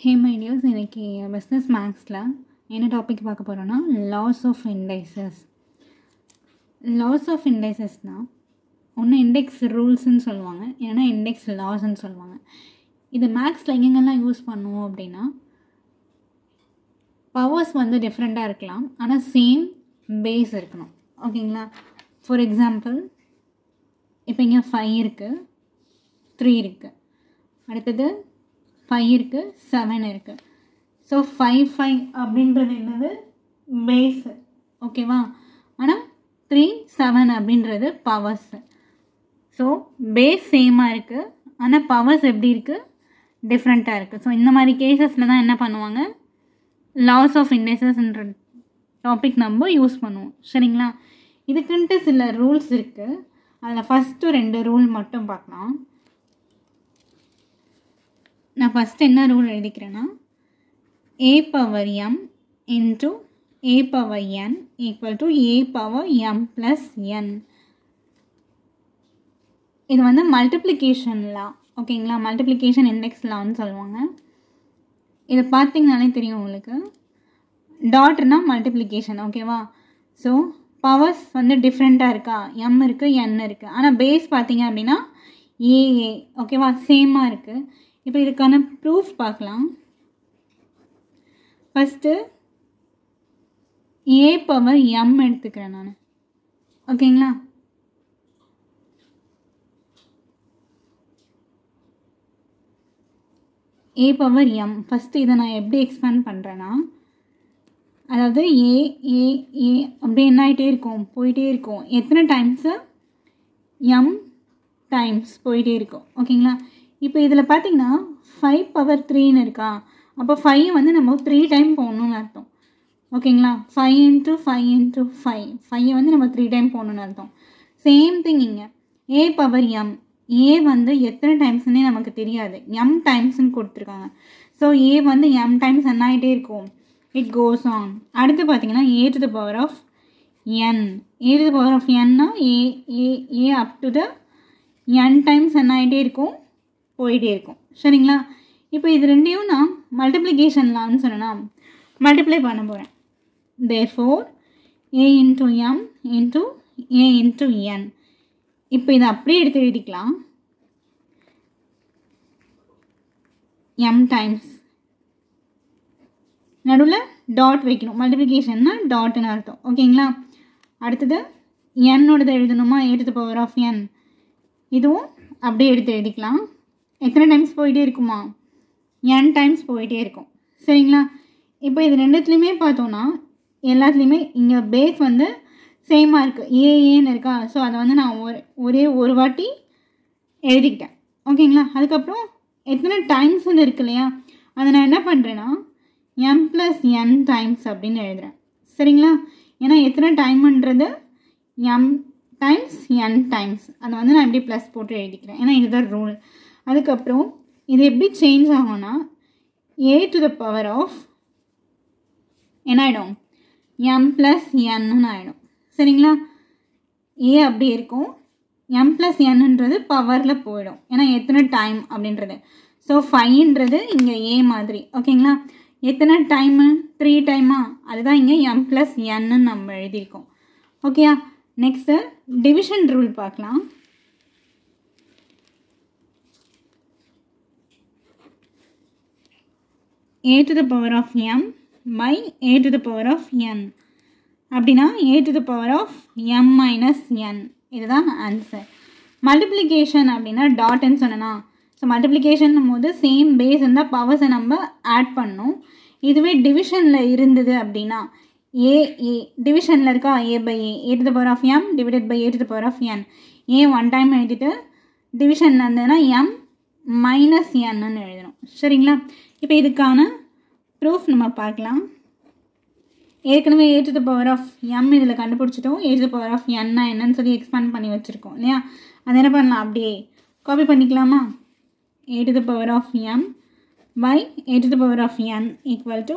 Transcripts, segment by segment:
Hey my dears, இன்னைக்கு business மேக்ஸில் என்ன டாபிக் பார்க்க போகிறோன்னா laws of indices. Laws of இண்டைசஸ்னால் ஒன்று இண்டெக்ஸ் ரூல்ஸ்ன்னு சொல்லுவாங்க, இல்லைன்னா இண்டெக்ஸ் லாஸ்ன்னு சொல்லுவாங்க. இது மேக்ஸில் எங்கெங்கெல்லாம் யூஸ் பண்ணுவோம் அப்படின்னா, பவர்ஸ் வந்து டிஃப்ரெண்ட்டாக இருக்கலாம், ஆனால் சேம் பேஸ் இருக்கணும். ஓகேங்களா? ஃபார் எக்ஸாம்பிள், இப்போ இங்கே 5 இருக்குது, 3 இருக்குது, அடுத்தது 5 இருக்குது, 7 இருக்குது. ஸோ 5 அப்படின்றது என்னது? பேஸு. ஓகேவா? ஆனால் 3 7 அப்படின்றது பவர்ஸு. ஸோ பேஸ் சேமாக இருக்குது, ஆனால் பவர்ஸ் எப்படி இருக்குது? டிஃப்ரெண்ட்டாக இருக்குது. ஸோ இந்த மாதிரி கேசஸில் தான் என்ன பண்ணுவாங்க, லாஸ் ஆஃப் இண்டைசஸ்ன்ற டாபிக் நம்ம யூஸ் பண்ணுவோம். சரிங்களா? இதுக்குன்ட்டு சில ரூல்ஸ் இருக்குது. அதில் ஃபஸ்ட்டு 2 ரூல் மட்டும் பார்க்கலாம். நான் ஃபஸ்ட்டு என்ன rule எழுதிக்கிறேன்னா, a power m into a power n equal to a power m plus n. இது வந்து மல்டிப்ளிகேஷன் லா. ஓகேங்களா? மல்டிப்ளிகேஷன் இண்டெக்ஸ் லான்னு சொல்லுவாங்க. இதை பார்த்தீங்கனாலே தெரியும் உங்களுக்கு. டாட்னா மல்டிப்ளிகேஷன். ஓகேவா? ஸோ பவர்ஸ் வந்து டிஃப்ரெண்ட்டாக இருக்கா? எம் இருக்குது, என் இருக்குது, ஆனால் பேஸ் பார்த்தீங்க அப்படின்னா ஏஏ. ஓகேவா? சேமாக இருக்குது. இப்போ இதுக்கான ப்ரூஃப் பார்க்கலாம். ஃபஸ்ட்டு ஏ பவர் எம் எடுத்துக்கிறேன் நான். ஓகேங்களா? A power M. ஃபஸ்ட்டு இதை நான் எப்படி எக்ஸ்பேண்ட் பண்ணுறேன்னா, அதாவது ஏ ஏ ஏ அப்படி என்ன ஆகிட்டே இருக்கும், போயிட்டே இருக்கும். எத்தனை டைம்ஸு? எம் டைம்ஸ் போயிட்டே இருக்கும். ஓகேங்களா? இப்போ இதில் பார்த்தீங்கன்னா 5 பவர் 3ன்னு இருக்கா, அப்போ 5 வந்து நம்ம 3 டைம் போடணுன்னு அர்த்தம். ஓகேங்களா? 5 into 5 into 5 5 வந்து நம்ம 3 டைம் போடணுன்னு அர்த்தம். சேம் திங் இங்கே ஏ பவர் எம். ஏ வந்து எத்தனை டைம்ஸ்னே நமக்கு தெரியாது, எம் டைம்ஸ்ன்னு கொடுத்துருக்காங்க. ஸோ ஏ வந்து எம் டைம்ஸ் என்ன ஆகிட்டே இருக்கும், இட் கோஸ் ஆன். அடுத்து பார்த்தீங்கன்னா A to the power of N. A to the power of என்னா A A A up to the N times என்ன ஆகிட்டே இருக்கும், போயிட்டே இருக்கும். சரிங்களா? இப்போ இது ரெண்டையும் நான் மல்டிப்ளிகேஷன் லான்னு சொன்னேன்னா மல்டிப்ளை பண்ண போகிறேன். Therefore A into M into A into n. இப்போ இதை அப்படியே எடுத்து எழுதிக்கலாம். எம் டைம்ஸ் நடுவில் டாட் வைக்கணும். மல்டிப்ளிகேஷன்னா டாட்னு அர்த்தம். ஓகேங்களா? அடுத்தது என்னோடது எழுதணுமா, a to the power of n. இதுவும் அப்படியே எடுத்து எழுதிக்கலாம். எத்தனை டைம்ஸ் போயிட்டே இருக்குமா, என் டைம்ஸ் போயிட்டே இருக்கும். சரிங்களா? இப்போ இது ரெண்டுத்துலேயுமே பார்த்தோன்னா எல்லாத்துலேயுமே இங்கே பேஸ் வந்து சேமாக இருக்குது, ஏன்னு இருக்கா. ஸோ அதை வந்து நான் ஒரே ஒரு வாட்டி எழுதிக்கிட்டேன். ஓகேங்களா? அதுக்கப்புறம் எத்தனை டைம்ஸ்ன்னு இருக்கு இல்லையா, அதை நான் என்ன பண்ணுறேன்னா எம் ப்ளஸ் என் டைம்ஸ் அப்படின்னு எழுதுகிறேன். சரிங்களா? ஏன்னா எத்தனை டைம்ன்றது எம் டைம்ஸ் என் டைம்ஸ், அதை வந்து நான் எப்படி ப்ளஸ் போட்டு எழுதிக்கிறேன், ஏன்னா இதுதான் ரூல். அதுக்கப்புறம் இது எப்படி சேஞ்ச் ஆகும்னா A to the power of என்ன ஆகிடும், எம் ப்ளஸ் என்னு ஆகிடும். சரிங்களா? ஏ அப்படி இருக்கும், எம் ப்ளஸ் என்னன்றது பவரில் போயிடும், ஏன்னா எத்தனை டைம் அப்படின்றது. ஸோ 5ன்றது இங்கே ஏ மாதிரி. ஓகேங்களா? எத்தனை டைமு, 3 டைமா, அதுதான் இங்கே எம் ப்ளஸ் என்னு நம்ம எழுதியிருக்கோம். ஓகேயா? நெக்ஸ்ட்டு டிவிஷன் ரூல் பார்க்கலாம். a to the power of m by a to the power of n. அப்படின்னா a to the power of m minus n. இதுதான் ஆன்சர். மல்டிப்ளிகேஷன் அப்படின்னா டாட்னு சொன்னா, ஸோ மல்டிப்ளிகேஷன் போது சேம் பேஸ் இருந்தால் பவர்ஸை நம்ம ஆட் பண்ணணும். இதுவே டிவிஷனில் இருந்தது அப்படின்னா ஏ ஏ டிவிஷனில் இருக்கா, a by a to the power of m divided by a to the power of N. A one time எழுதிட்டு டிவிஷனில் இருந்ததுன்னா எம் மைனஸ் என்னன்னு எழுதணும். சரிங்களா? இப்போ இதுக்கான ப்ரூஃப் நம்ம பார்க்கலாம். ஏற்கனவே a to the power of m இதில் கண்டுபிடிச்சிட்டோம், a to the power of என்னா என்னன்னு சொல்லி எக்ஸ்பேண்ட் பண்ணி வச்சுருக்கோம் இல்லையா. அது என்ன பண்ணலாம், அப்படியே காப்பி பண்ணிக்கலாமா. A to the power of m by a to the power of n equal to,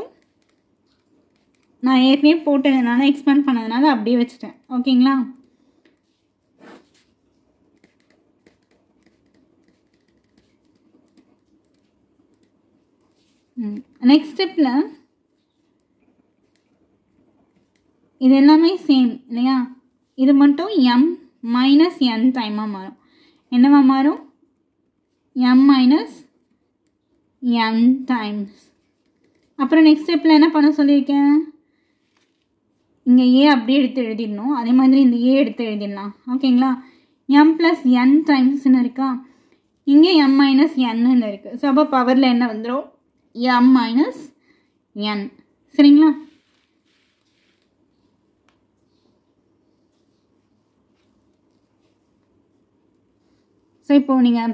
நான் ஏற்கனவே போட்டதுனால எக்ஸ்பேண்ட் பண்ணதுனால அப்படியே வச்சுட்டேன். ஓகேங்களா? நெக்ஸ்ட் ஸ்டெப்பில் இது எல்லாமே சேம் இல்லையா, இது மட்டும் m மைனஸ் n டைமாக மாறும். என்னவா மாறும்? m minus n times. அப்புறம் நெக்ஸ்ட் ஸ்டெப்பில் என்ன பண்ண சொல்லியிருக்கேன், இங்கே ஏ அப்படியே எடுத்து எழுதிடணும், அதே மாதிரி இந்த ஏ எடுத்து எழுதிடலாம். ஓகேங்களா, m ப்ளஸ் n டைம்ஸ்னு இருக்கா, இங்கே m மைனஸ் n இருக்குது. ஸோ அப்போ பவரில் என்ன வந்துடும்? m minus n. சரிங்களா? ஸோ இப்போது நீங்கள்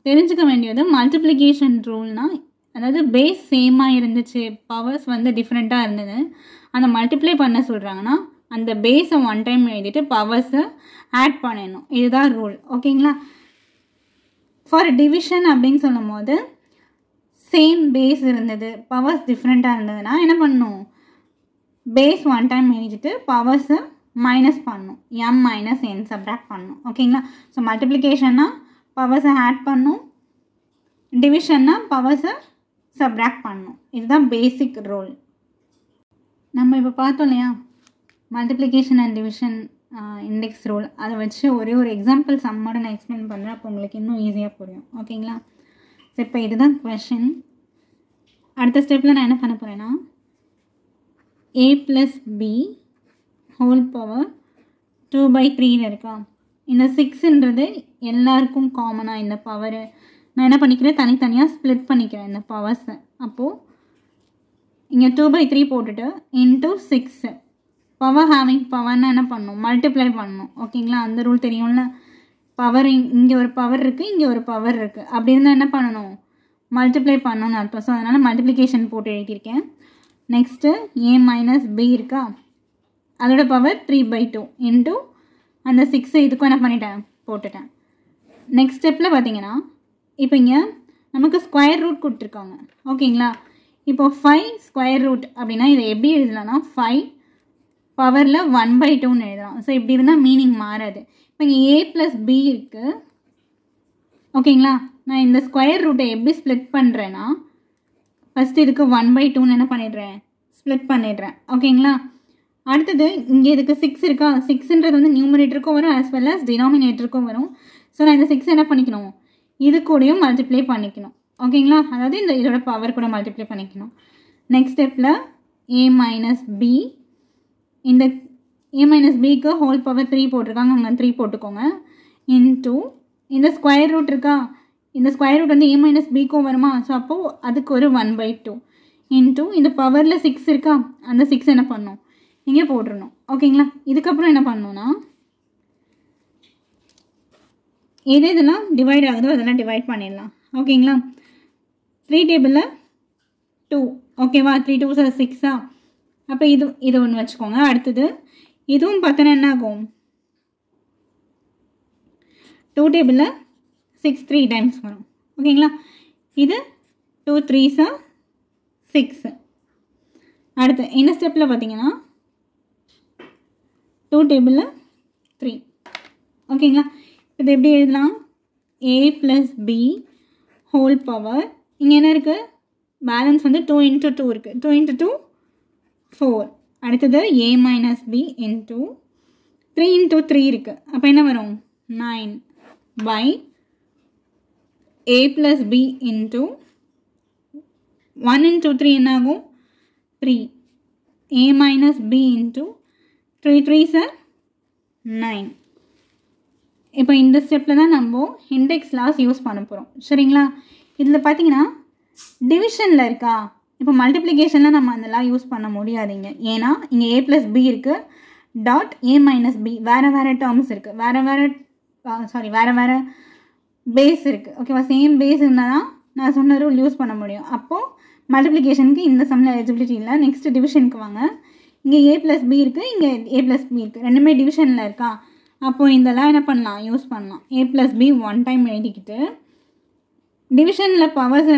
தெரிஞ்சுக்க வேண்டியது மல்டிப்ளிகேஷன் ரூல்னால், அதாவது பேஸ் சேமாக இருந்துச்சு, பவர்ஸ் வந்து டிஃப்ரெண்ட்டாக இருந்தது, அந்த மல்டிப்ளை பண்ண சொல்கிறாங்கன்னா அந்த பேஸை ஒன் டைம் எழுதிட்டு பவர்ஸை ஆட் பண்ணிடணும். இதுதான் ரூல். ஓகேங்களா? ஃபார் டிவிஷன் அப்படின்னு சொல்லும் போது சேம் பேஸ் இருந்தது, பவர்ஸ் டிஃப்ரெண்ட்டாக இருந்ததுன்னா என்ன பண்ணணும்? பேஸ் ஒன் டைம் எழுதிட்டு பவர்ஸை மைனஸ் பண்ணணும், m மைனஸ் n சப்ராக்ட் பண்ணணும். ஓகேங்களா? ஸோ மல்டிப்ளிகேஷன்னா பவர்ஸை ஆட் பண்ணணும், டிவிஷன்னா பவர்ஸை சப்ராக்ட் பண்ணணும். இதுதான் பேசிக் ரூல். நம்ம இப்போ பார்த்தோம் இல்லையா, multiplication and division index rule. அதை வச்சு ஒரே ஒரு எக்ஸாம்பிள் சம்மோட நான் எக்ஸ்பிளைன் பண்ணுறேன், அப்போ உங்களுக்கு இன்னும் ஈஸியாக புரியும். ஓகேங்களா? ஸோ இப்போ இதுதான் கொஷின். அடுத்த ஸ்டெப்பில் நான் என்ன பண்ண போகிறேன்னா, a plus b whole power 2/3 இருக்கா, இந்த 6ன்றது எல்லாருக்கும் காமனாக இந்த பவரு நான் என்ன பண்ணிக்கிறேன், தனித்தனியாக ஸ்ப்ளிட் பண்ணிக்கிறேன் இந்த பவர்ஸை. அப்போது இங்கே 2/3 போட்டுட்டு இன்ட்டு 6 பவர் ஹேவிங் பவர்னால் என்ன பண்ணணும்? மல்டிப்ளை பண்ணணும். ஓகேங்களா? அந்த ரூல் தெரியும்ல, பவர் இங்கே ஒரு பவர் இருக்குது, இங்கே ஒரு பவர் இருக்குது, அப்படி இருந்தால் என்ன பண்ணணும்? மல்டிப்ளை பண்ணணும்னு அர்த்தம். ஸோ அதனால் மல்டிப்ளிகேஷன் போட்டு எழுதியிருக்கேன். நெக்ஸ்ட்டு a மைனஸ் b இருக்கா, அதோட பவர் 3/2 இன்ட்டு அந்த 6 இதுக்கும் என்ன பண்ணிட்டேன்? போட்டுட்டேன். நெக்ஸ்ட் ஸ்டெப்பில் பார்த்தீங்கன்னா இப்போ இங்கே நமக்கு ஸ்கொயர் ரூட் கொடுத்துருக்காங்க. ஓகேங்களா? இப்போ 5 ஸ்கொயர் ரூட் அப்படின்னா இதை எப்படி எழுதலாம்னா 5 பவரில் 1/2ன்னு எழுதலாம். ஸோ இப்படி இருந்தால் மீனிங் மாறாது. இப்போ இங்கே a ப்ளஸ் b இருக்குது. ஓகேங்களா? நான் இந்த ஸ்கொயர் ரூட்டை எப்படி ஸ்ப்ளிட் பண்ணுறேன்னா, ஃபஸ்ட்டு இதுக்கு 1/2ன்னு என்ன பண்ணிடுறேன்? ஸ்ப்ளிட் பண்ணிடுறேன். ஓகேங்களா? அடுத்தது இங்கே இதுக்கு 6 இருக்கா, 6ன்றது வந்து நியூமரேட்டருக்கும் வரும் ஆஸ் வெல் as டினாமினேட்டருக்கும் வரும். ஸோ நான் இந்த 6 என்ன பண்ணிக்கணும்? இது கூடயும் மல்டிப்ளை பண்ணிக்கணும். ஓகேங்களா? அதாவது இதோட பவர் கூட மல்டிப்ளை பண்ணிக்கணும். நெக்ஸ்ட் ஸ்டெப்பில் a மைனஸ் b, இந்த a மைனஸ் பிக்கு ஹோல் பவர் 3 போட்டிருக்காங்க, அங்கே 3 போட்டுக்கோங்க, இன்டூ இந்த ஸ்கொயர் ரூட் இருக்கா, இந்த ஸ்கொயர் ரூட் வந்து a மைனஸ் பிக்கும் வருமா, ஸோ அப்போது அதுக்கு ஒரு 1/2 இன்டூ இந்த பவரில் 6 இருக்கா, அந்த 6 என்ன பண்ணணும்? இங்கே போட்டுடணும். ஓகேங்களா? இதுக்கப்புறம் என்ன பண்ணணும்னா, இதெல்லாம் டிவைட் ஆகுதோ அதெல்லாம் டிவைட் பண்ணிடலாம். ஓகேங்களா? 3 டேபிளில் 2, ஓகேவா, 3 2s 6ஆ, அப்போ இது ஒன்று வச்சுக்கோங்க. அடுத்தது இதுவும் பார்த்தோன்னா என்ன ஆகும், 2 டேபிளில் 6 3 டைம்ஸ் வரும். ஓகேங்களா? இது 2 3s 6. அடுத்து இந்த ஸ்டெப்பில் பார்த்தீங்கன்னா 2 டேபிளில் 3. ஓகேங்களா? இது எப்படி எழுதலாம்? a plus b whole power, இங்கே என்ன இருக்குது? பேலன்ஸ் வந்து 2 × 2 இருக்குது, 2 × 2 4. அடுத்தது a மைனஸ் b இன்ட்டு 3 × 3 இருக்குது, அப்போ என்ன வரும்? 9 by a plus b into 1 × 3 என்ன ஆகும்? 3 a minus b into 3 3s 9. இப்போ இந்த ஸ்டெப்பில் தான் நம்ம இண்டெக்ஸ் லாஸ் யூஸ் பண்ண போகிறோம். சரிங்களா? இதில் பார்த்தீங்கன்னா டிவிஷனில் இருக்கா, இப்போ மல்டிப்ளிகேஷனில் நம்ம அதெல்லாம் யூஸ் பண்ண முடியாதுங்க. ஏன்னா இங்கே a ப்ளஸ் b இருக்குது, டாட் a மைனஸ் b வேறு வேறு டேர்ம்ஸ் இருக்குது, வேறு வேறு பேஸ் இருக்குது. ஓகேவா? சேம் பேஸ் இருந்தால் தான் நான் சொன்ன ரூல் யூஸ் பண்ண முடியும். அப்போது மல்டிப்ளிகேஷனுக்கு இந்த சம்மில் எலிஜிபிலிட்டி இல்லை. நெக்ஸ்ட்டு டிவிஷனுக்கு வாங்க. இங்கே a ப்ளஸ் b இருக்குது, இங்கே a ப்ளஸ் b இருக்குது, ரெண்டுமே டிவிஷனில் இருக்கா, அப்போது இதெல்லாம் என்ன பண்ணலாம்? யூஸ் பண்ணலாம். a plus b one time எழுதிக்கிட்டு, டிவிஷனில் பவர்ஸ்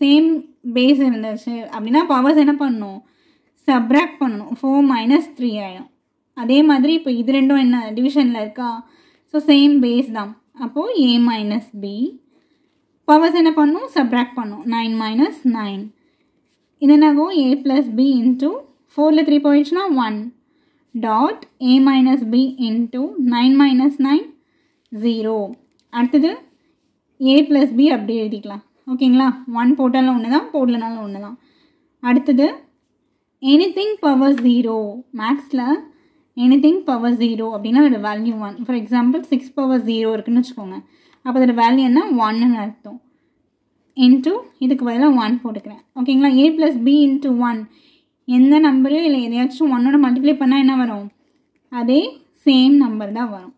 சேம் பேஸ் இருந்துச்சு அப்படின்னா பவர்ஸ் என்ன பண்ணணும்? சப்ராக்ட் பண்ணணும். 4 மைனஸ் 3 ஆகிடும். அதே மாதிரி இப்போ இது ரெண்டும் என்ன டிவிஷனில் இருக்கா, ஸோ சேம் பேஸ் தான். அப்போது a மைனஸ் b பவர்ஸ் என்ன பண்ணணும்? சப்ராக்ட் பண்ணணும். 9 மைனஸ் 9 இது என்னாகும் a + b இன்ட்டு 4ல் 3 போயிடுச்சுன்னா 1 டாட் a - b இன்ட்டு 9 - 9 0. அடுத்தது a + b அப்படி எழுதிக்கலாம். ஓகேங்களா? 1 போட்டாலும் ஒன்று தான், போடலனாலும் ஒன்று தான். அடுத்தது anything power 0. மேக்ஸில் anything power 0 அப்படின்னா அதோட வேல்யூ 1. ஃபார் எக்ஸாம்பிள் 6 power 0 இருக்குன்னு வச்சுக்கோங்க. அப்போ அதோட வேல்யூ என்ன? 1ன்னு அர்த்தம். இன்ட்டு இதுக்கு பதிலாக 1 போட்டுக்கிறேன். ஓகேங்களா? a + b இன்ட்டு 1 எந்த நம்பரு இல்லை எதையாச்சும் 1ஓட மல்டிப்ளை பண்ணால் என்ன வரும்? அதே சேம் நம்பர் தான் வரும்.